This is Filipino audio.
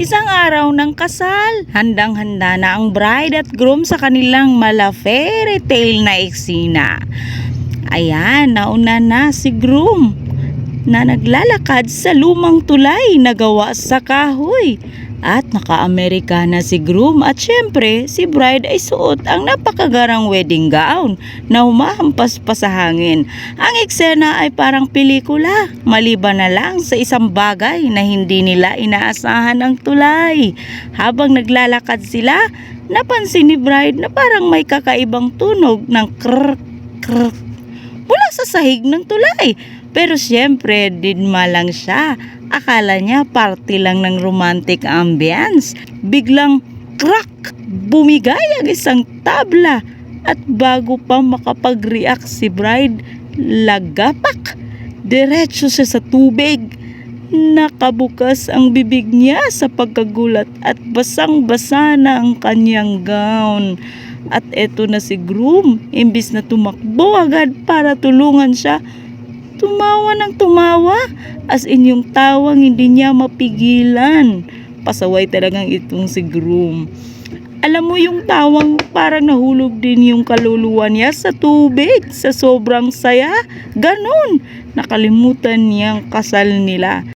Isang araw ng kasal, handang-handa na ang bride at groom sa kanilang mala fairy tale na eksena. Ayan, nauna na si groom na naglalakad sa lumang tulay na gawa sa kahoy. At naka-Amerikana si groom at syempre si bride ay suot ang napakagarang wedding gown na humahampas pa sa hangin. Ang eksena ay parang pelikula, maliban na lang sa isang bagay na hindi nila inaasahan ang tulay. Habang naglalakad sila, napansin ni bride na parang may kakaibang tunog ng krrr krrr mula sa sahig ng tulay. Pero syempre, dinma lang siya. Akala niya party lang ng romantic ambience. Biglang crack! Bumigay ang isang tabla. At bago pa makapag-react si bride, lagapak! Diretso siya sa tubig. Nakabukas ang bibig niya sa pagkagulat at basang-basa na ang kanyang gown. At eto na si groom, imbis na tumakbo agad para tulungan siya, tumawa ng tumawa, as in yung tawang hindi niya mapigilan. Pasaway talagang itong si groom. Alam mo yung tawang parang nahulog din yung kaluluwa niya sa tubig sa sobrang saya. Ganon, nakalimutan niyang kasal nila.